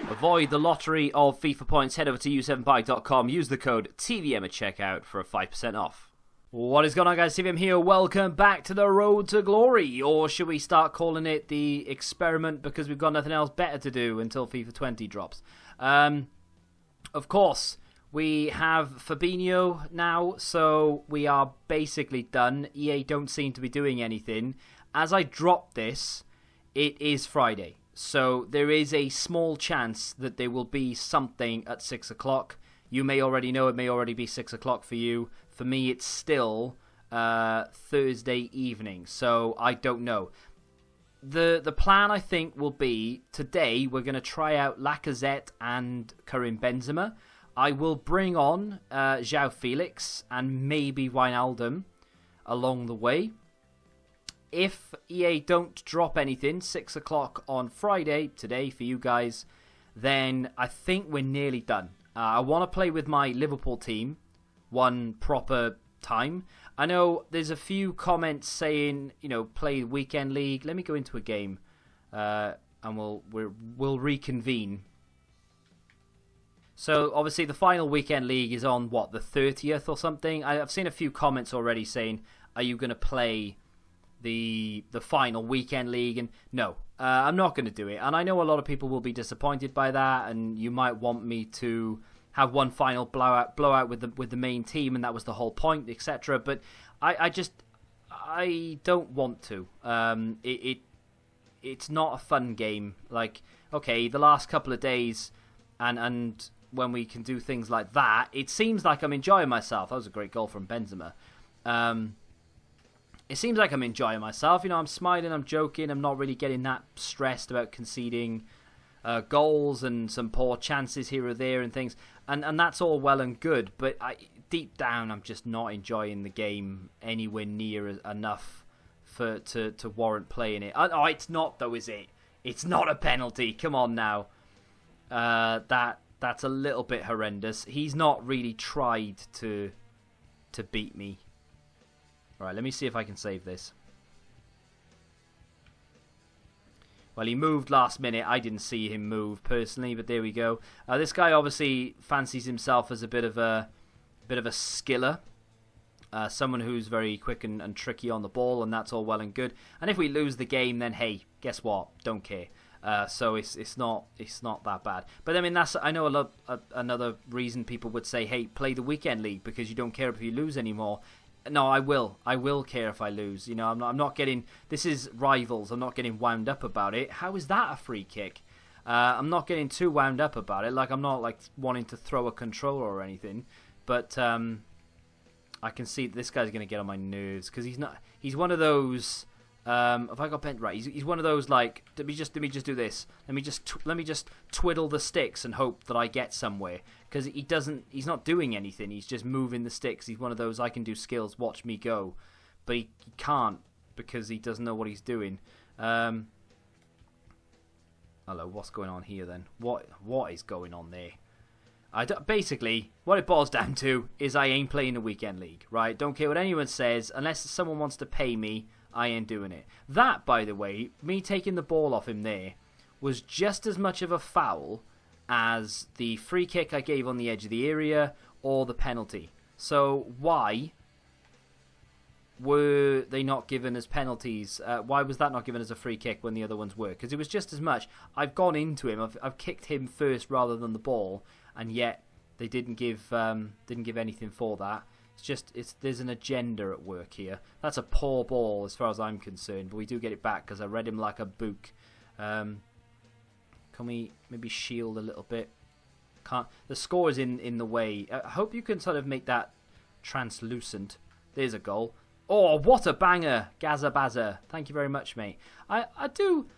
Avoid the lottery of FIFA points. Head over to u7bike.com. Use the code TVM at checkout for a 5% off. What is going on, guys? TVM here. Welcome back to the Road to Glory. Or should we start calling it the experiment because we've got nothing else better to do until FIFA 20 drops? Of course, we have Fabinho now, so we are basically done. EA don't seem to be doing anything. As I drop this, it is Friday. So there is a small chance that there will be something at 6 o'clock. You may already know it may already be 6 o'clock for you. For me, it's still Thursday evening, so I don't know. The plan, I think, will be today we're going to try out Lacazette and Karim Benzema. I will bring on João Felix and maybe Wijnaldum along the way. If EA don't drop anything, 6 o'clock on Friday, today for you guys, then I think we're nearly done. I want to play with my Liverpool team one proper time. I know there's a few comments saying, you know, play Weekend League. Let me go into a game and we'll reconvene. So obviously the final Weekend League is on, what, the 30th or something? I've seen a few comments already saying, are you going to play the final Weekend League? And no, I'm not going to do it. And I know a lot of people will be disappointed by that, and you might want me to have one final blowout with the main team, and that was the whole point, etc. But I don't want to. It's not a fun game. Like, okay, the last couple of days, and when we can do things like that, it seems like I'm enjoying myself. That was a great goal from Benzema. It seems like I'm enjoying myself. You know, I'm smiling, I'm joking, I'm not really getting that stressed about conceding goals and some poor chances here or there and things. And that's all well and good, but deep down, I'm just not enjoying the game anywhere near enough to warrant playing it. Oh, it's not though, is it? It's not a penalty. Come on now. That's a little bit horrendous. He's not really tried to beat me. Alright, let me see if I can save this. Well, he moved last minute. I didn't see him move personally, but there we go. This guy obviously fancies himself as a bit of a skiller. Someone who's very quick and tricky on the ball, and that's all well and good. And if we lose the game, then hey, guess what? Don't care. So it's not that bad. But I mean, I know another reason people would say, hey, play the Weekend League because you don't care if you lose anymore. No, I will care if I lose. You know, I'm not getting. This is Rivals. I'm not getting wound up about it. How is that a free kick? I'm not getting too wound up about it. Like, I'm not like wanting to throw a controller or anything. But I can see this guy's going to get on my nerves because he's not. He's one of those. Have I got bent right? He's one of those like. Let me just do this. Let me just twiddle the sticks and hope that I get somewhere. Because he's not doing anything. He's just moving the sticks. He's one of those I can do skills. Watch me go, but he can't because he doesn't know what he's doing. Hello, what's going on here then? What is going on there? Basically, what it boils down to is I ain't playing the Weekend League, right? Don't care what anyone says. Unless someone wants to pay me, I ain't doing it. That, by the way, me taking the ball off him there, was just as much of a foul as the free kick I gave on the edge of the area or the penalty. So why were they not given as penalties? Why was that not given as a free kick when the other ones were? Because it was just as much. I've gone into him. I've kicked him first rather than the ball, and yet they didn't give anything for that. There's an agenda at work here. That's a poor ball as far as I'm concerned, but we do get it back because I read him like a book. Can we maybe shield a little bit? Can't. The score is in the way. I hope you can sort of make that translucent. There's a goal. Oh, what a banger, Gaza Baza. Thank you very much, mate. I do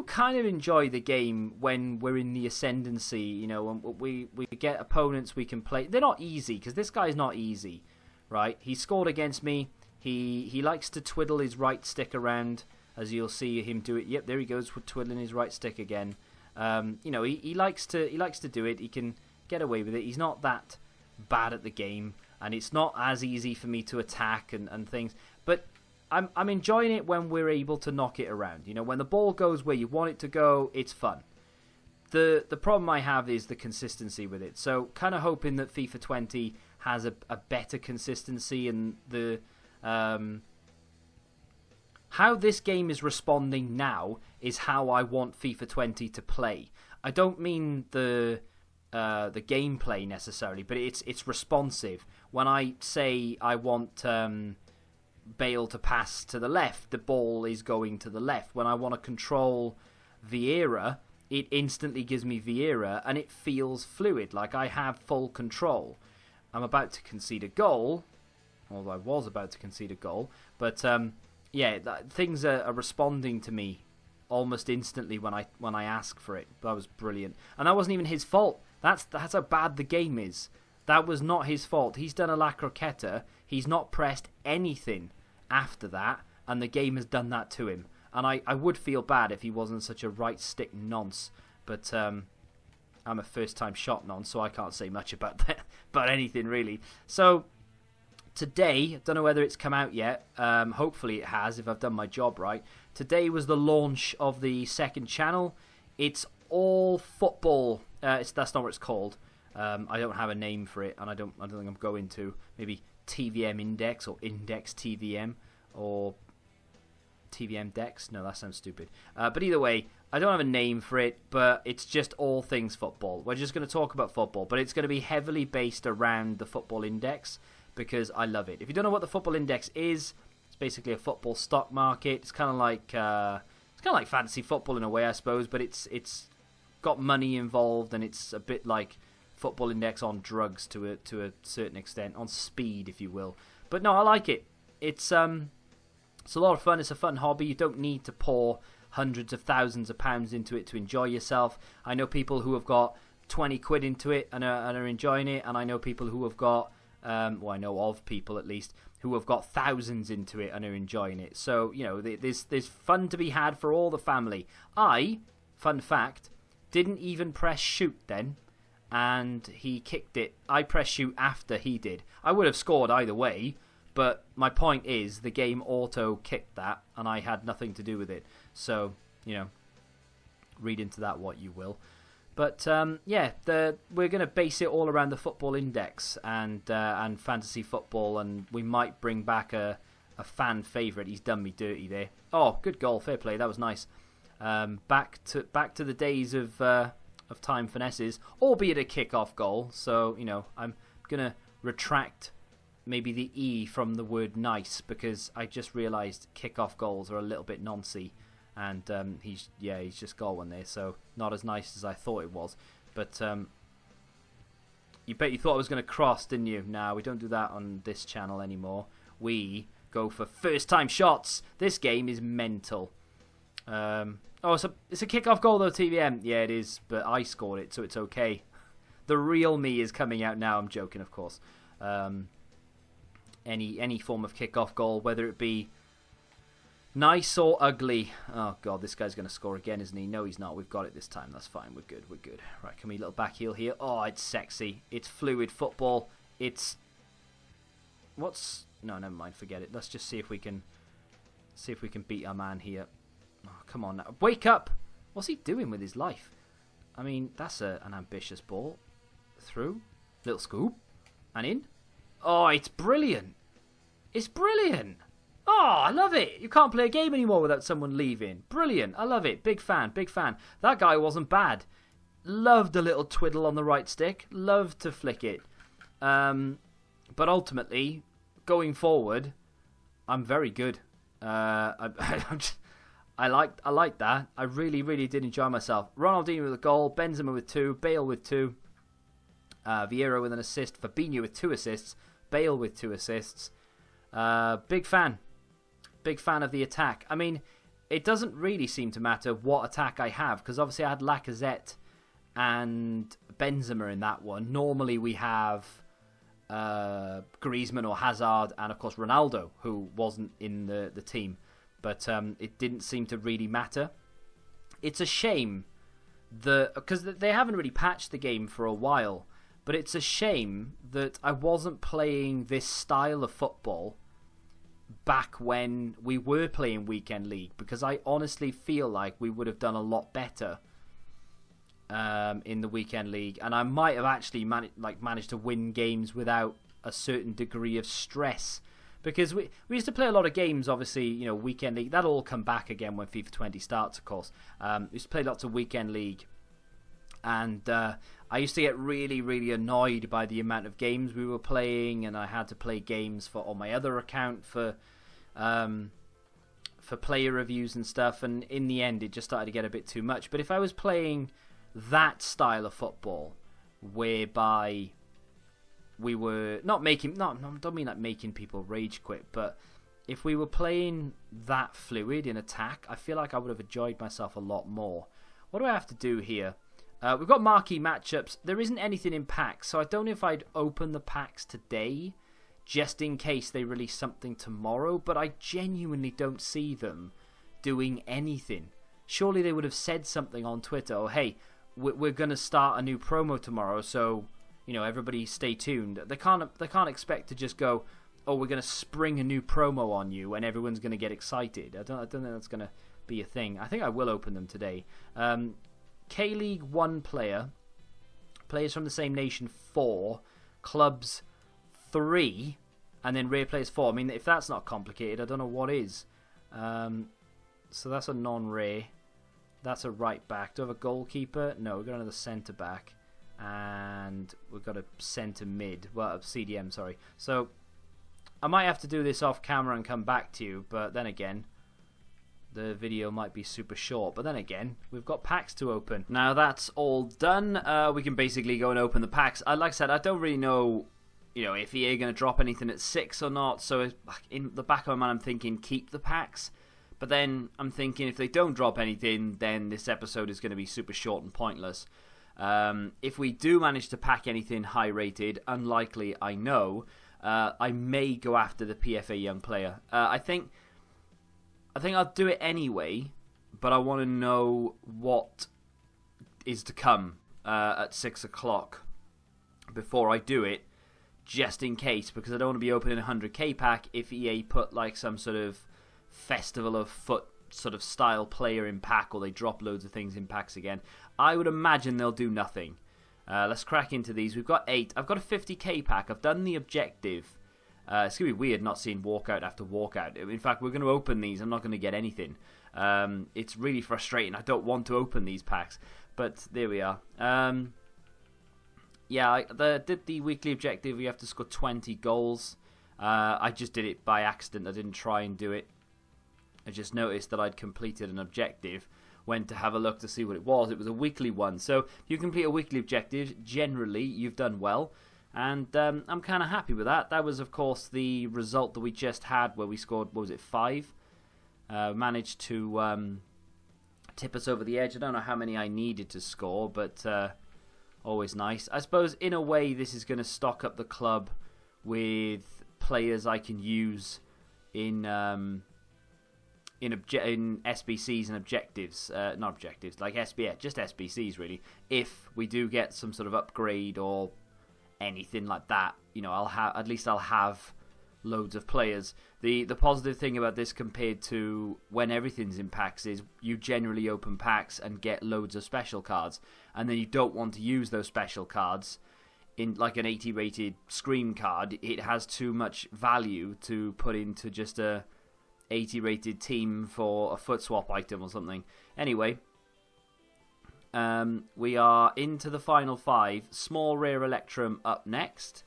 kind of enjoy the game when we're in the ascendancy. You know, when we get opponents we can play. They're not easy because this guy's not easy, right? He scored against me. He likes to twiddle his right stick around, as you'll see him do it. Yep, there he goes, twiddling his right stick again. You know, he likes to do it. He can get away with it. He's not that bad at the game, and it's not as easy for me to attack and things. But I'm enjoying it when we're able to knock it around. You know, when the ball goes where you want it to go, it's fun. the problem I have is the consistency with it. So kind of hoping that FIFA 20 has a better consistency, and the how this game is responding now is how I want FIFA 20 to play. I don't mean the gameplay necessarily, but it's responsive. When I say I want Bale to pass to the left, the ball is going to the left. When I want to control Vieira, it instantly gives me Vieira, and it feels fluid, like I have full control. I'm about to concede a goal, although I was about to concede a goal, but things are responding to me almost instantly when I ask for it. That was brilliant, and that wasn't even his fault. That's how bad the game is. That was not his fault. He's done a La Croqueta. He's not pressed anything after that, and the game has done that to him. And I would feel bad if he wasn't such a right stick nonce, but I'm a first-time shot nonce, so I can't say much about that, about anything really. So today, I don't know whether it's come out yet. Hopefully it has, if I've done my job right. Today was the launch of the second channel. It's all football. That's not what it's called. I don't have a name for it, and I don't think I'm going to. Maybe TVM Index or Index TVM or TVM Dex. No, that sounds stupid. But either way, I don't have a name for it, but it's just all things football. We're just going to talk about football, but it's going to be heavily based around the Football Index because I love it. If you don't know what the Football Index is, it's basically a football stock market. It's kind of like fantasy football in a way, I suppose, but it's got money involved, and it's a bit like Football Index on drugs to a certain extent, on speed, if you will. But no, I like it. It's a lot of fun. It's a fun hobby. You don't need to pour hundreds of thousands of pounds into it to enjoy yourself. I know people who have got 20 quid into it and are enjoying it, and I know people who have got, I know of people at least, who have got thousands into it and are enjoying it. So, there's fun to be had for all the family. Fun fact, didn't even press shoot then, and he kicked it. I pressed shoot after he did. I would have scored either way, but my point is the game auto kicked that, and I had nothing to do with it. So, read into that what you will. But we're going to base it all around the Football Index and fantasy football, and we might bring back a fan favourite. He's done me dirty there. Oh, good goal, fair play. That was nice. Back to the days of time finesses, albeit a kick-off goal. So I'm gonna retract maybe the E from the word nice, because I just realised kick-off goals are a little bit noncy, and he's just got one there, so not as nice as I thought it was. But you bet you thought I was going to cross, didn't you? No, we don't do that on this channel anymore. We go for first-time shots. This game is mental. It's a kick-off goal though, TVM. Yeah, it is, but I scored it, so it's okay. The real me is coming out now. I'm joking, of course. Any form of kick-off goal, whether it be nice or ugly. Oh god, this guy's going to score again, isn't he? No, he's not. We've got it this time. That's fine. We're good. Right, can we little back heel here? Oh, it's sexy. It's fluid football. No, never mind. Forget it. Let's just see if we can beat our man here. Oh, come on now. Wake up! What's he doing with his life? I mean, that's an ambitious ball. Through. Little scoop. And in. Oh, it's brilliant. It's brilliant. Oh, I love it. You can't play a game anymore without someone leaving. Brilliant. I love it. Big fan. That guy wasn't bad. Loved a little twiddle on the right stick. Loved to flick it. But ultimately, going forward, I'm very good. I like that. I really, really did enjoy myself. Ronaldinho with a goal, Benzema with 2, Bale with 2, Vieira with an assist, Fabinho with 2 assists, Bale with 2 assists. Big fan of the attack. I mean, it doesn't really seem to matter what attack I have, because obviously I had Lacazette and Benzema in that one. Normally we have Griezmann or Hazard and of course Ronaldo, who wasn't in the team. But it didn't seem to really matter. It's a shame because they haven't really patched the game for a while. But it's a shame that I wasn't playing this style of football back when we were playing Weekend League, because I honestly feel like we would have done a lot better in the weekend league, and I might have actually managed to win games without a certain degree of stress, because we used to play a lot of games, obviously, weekend league. That'll all come back again when FIFA 20 starts, of course. We used to play lots of weekend league, and I used to get really, really annoyed by the amount of games we were playing, and I had to play games on my other account for player reviews and stuff, and in the end it just started to get a bit too much. But if I was playing that style of football, whereby we were don't mean like making people rage quit, but if we were playing that fluid in attack, I feel like I would have enjoyed myself a lot more. What do I have to do here? We've got marquee matchups. There isn't anything in packs, so I don't know if I'd open the packs today, just in case they release something tomorrow, but I genuinely don't see them doing anything. Surely they would have said something on Twitter, or hey, we're going to start a new promo tomorrow, so everybody stay tuned. They can't expect to just go, oh, we're going to spring a new promo on you and everyone's going to get excited. I don't think that's going to be a thing. I think I will open them today. K-League 1 player, players from the same nation 4, clubs 3, and then rare players 4. I mean, if that's not complicated, I don't know what is. So that's a non-rare. That's a right back. Do I have a goalkeeper? No, we've got another centre back. And we've got a centre mid. Well, a CDM, sorry. So I might have to do this off camera and come back to you, but then again, the video might be super short. But then again, we've got packs to open. Now that's all done. We can basically go and open the packs. Like I said, I don't really know, if EA are going to drop anything at 6 or not. So in the back of my mind, I'm thinking keep the packs. But then I'm thinking if they don't drop anything, then this episode is going to be super short and pointless. If we do manage to pack anything high rated, unlikely I know, I may go after the PFA young player. I think I'll do it anyway, but I want to know what is to come at 6 o'clock before I do it, just in case, because I don't want to be opening a 100k pack if EA put like some sort of festival of foot sort of style player in pack, or they drop loads of things in packs again. I would imagine they'll do nothing. Let's crack into these. We've got 8. I've got a 50k pack. I've done the objective. It's going to be weird not seeing walkout after walkout. In fact, we're going to open these. I'm not going to get anything. It's really frustrating. I don't want to open these packs. But there we are. I did the weekly objective. We have to score 20 goals. I just did it by accident. I didn't try and do it. I just noticed that I'd completed an objective, went to have a look to see what it was. It was a weekly one. So if you complete a weekly objective, generally you've done well. And I'm kind of happy with that. That was, of course, the result that we just had where we scored, 5? Managed to tip us over the edge. I don't know how many I needed to score, but always nice. I suppose, in a way, this is going to stock up the club with players I can use in SBCs and objectives, not objectives, like SBF, just SBCs really. If we do get some sort of upgrade or anything like that, I'll have loads of players. The positive thing about this compared to when everything's in packs is you generally open packs and get loads of special cards, and then you don't want to use those special cards in like an 80 rated Scream card. It has too much value to put into just a 80 rated team for a foot swap item or something. Anyway, we are into the final 5. Small rare Electrum up next,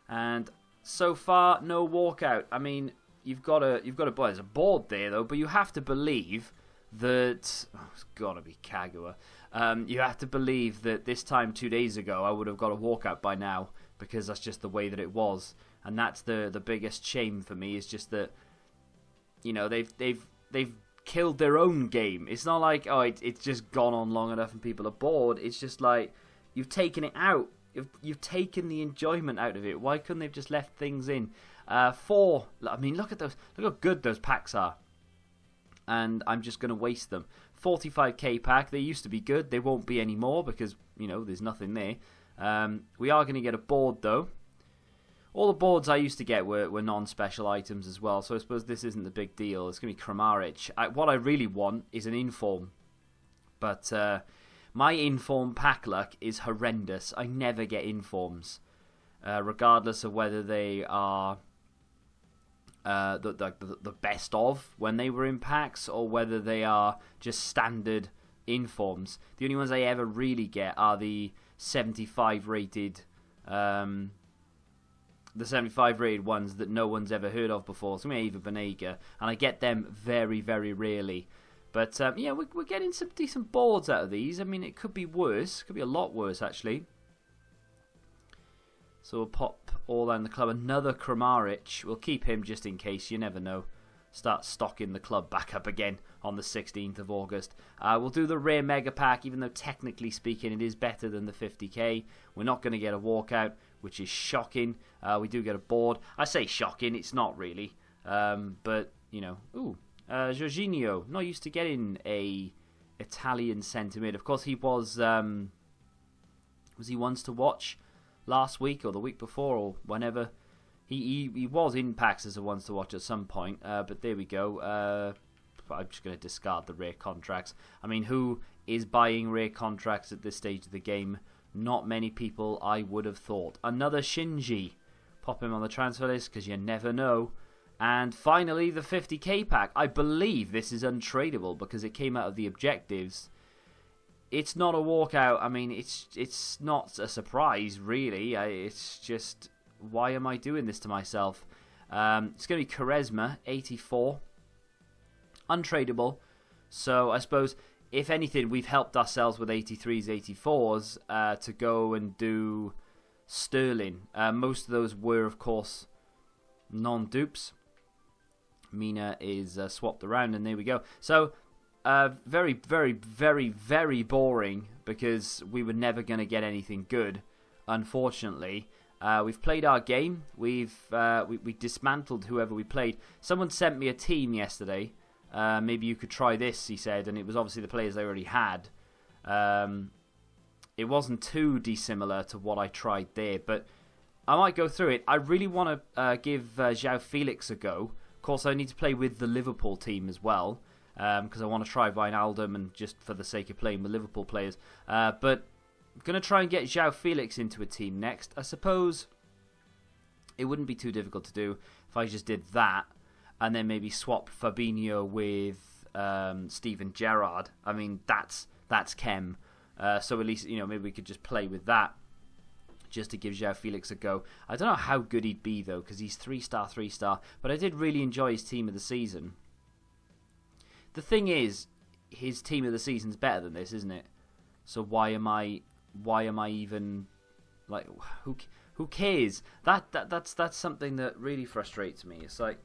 and so far no walkout. I mean, you've got to buy. There's a board there though, but you have to believe that it's gotta be Kagura. You have to believe that this time 2 days ago I would have got a walkout by now, because that's just the way that it was, and that's the biggest shame for me, is just that they've killed their own game. It's not like, it's just gone on long enough and people are bored. It's just like, you've taken it out. You've taken the enjoyment out of it. Why couldn't they have just left things in? 4. I mean, look at those. Look how good those packs are. And I'm just going to waste them. 45k pack. They used to be good. They won't be anymore because, there's nothing there. We are going to get a board though. All the boards I used to get were non-special items as well, so I suppose this isn't the big deal. It's going to be Kramaric. What I really want is an inform, but My inform pack luck is horrendous. I never get informs, regardless of whether they are the best of when they were in packs or whether they are just standard informs. The only ones I ever really get are the 75 rated ones that no one's ever heard of before. So Ava Benega, and I get them very, very rarely. But yeah, we're getting some decent boards out of these. I mean, it could be worse. It could be a lot worse, actually. So we'll pop all down the club. Another Kramaric. We'll keep him just in case. You never know. Start stocking the club back up again on the 16th of August. We'll do the rare mega pack, even though technically speaking it is better than the 50k. We're not going to get a walkout, which is shocking. We do get a board. I say shocking, it's not really. But, you know, Jorginho, not used to getting a Italian centre mid. Of course, he was he ones to watch last week or the week before or whenever. He was in packs as a ones to watch at some point, but there we go. I'm just going to discard the rare contracts. I mean, who is buying rare contracts at this stage of the game? Not many people, I would have thought. Another Shinji. Pop him on the transfer list because you never know. And finally, the 50k pack. I believe this is untradeable because it came out of the objectives. It's not a walkout. I mean, it's not a surprise, really. It's just, why am I doing this to myself? It's going to be Charisma, 84. Untradeable. So I suppose, if anything, we've helped ourselves with 83s, 84s to go and do Sterling. Most of those were, of course, non-dupes. Mina is swapped around, and there we go. So, very, very, very, very boring because we were never going to get anything good, unfortunately. We've played our game. We dismantled whoever we played. Someone sent me a team yesterday. Maybe you could try this, he said, and it was obviously the players they already had. It wasn't too dissimilar to what I tried there, but I might go through it. I really want to give João Felix a go. Of course, I need to play with the Liverpool team as well, because I want to try Wijnaldum and just for the sake of playing with Liverpool players. But I'm going to try and get João Felix into a team next. I suppose it wouldn't be too difficult to do if I just did that and then maybe swap Fabinho with Steven Gerrard. I mean, that's Chem. So at least, you know, maybe we could just play with that just to give João Felix a go. I don't know how good he'd be, though, because he's 3-star, but I did really enjoy his team of the season. The thing is, his team of the season's better than this, isn't it? So why am I even, like, who cares? That's something that really frustrates me. It's like,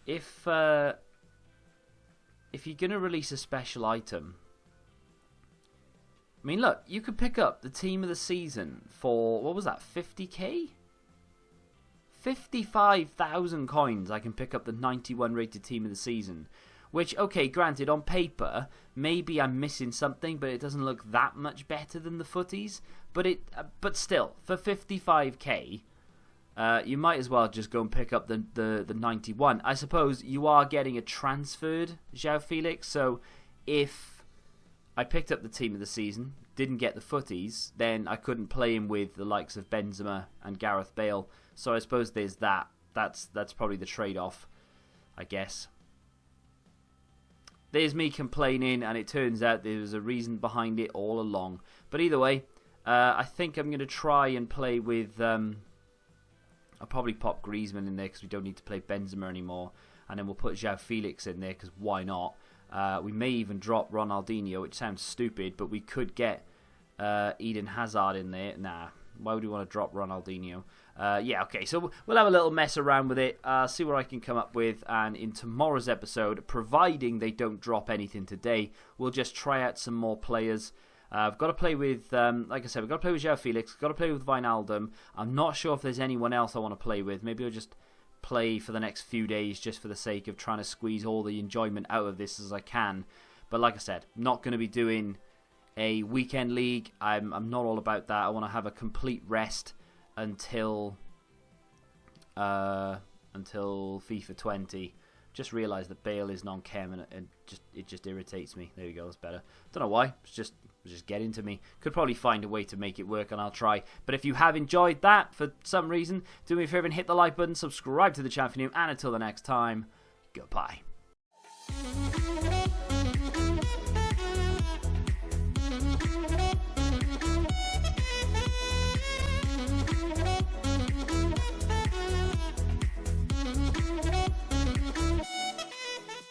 if you're going to release a special item, I mean, look, you could pick up the team of the season for, what was that, 50k? 55,000 coins I can pick up the 91 rated team of the season. Which, okay, granted, on paper, maybe I'm missing something, but it doesn't look that much better than the footies. But still, for 55k, you might as well just go and pick up the 91. I suppose you are getting a transferred João Felix, so if I picked up the team of the season, didn't get the footies, then I couldn't play him with the likes of Benzema and Gareth Bale. So I suppose there's that. That's probably the trade-off, I guess. There's me complaining, and it turns out there was a reason behind it all along. But either way, I think I'm going to try and play with... I'll probably pop Griezmann in there because we don't need to play Benzema anymore. And then we'll put João Felix in there because why not? We may even drop Ronaldinho, which sounds stupid, but we could get Eden Hazard in there. Nah, why would we want to drop Ronaldinho? Yeah, okay, so we'll have a little mess around with it, see what I can come up with, and in tomorrow's episode, providing they don't drop anything today, we'll just try out some more players. I've got to play with, like I said, we've got to play with João Felix, got to play with Wijnaldum. I'm not sure if there's anyone else I want to play with. Maybe I'll just play for the next few days just for the sake of trying to squeeze all the enjoyment out of this as I can. But like I said, not going to be doing a weekend league. I'm not all about that. I want to have a complete rest until FIFA 20. Just realised that Bale is non-chem and it just irritates me. There we go, that's better. Don't know why. It's just just getting to me. Could probably find a way to make it work, and I'll try. But if you have enjoyed that for some reason, do me a favor and hit the like button, subscribe to the channel if you're new, and until the next time, goodbye.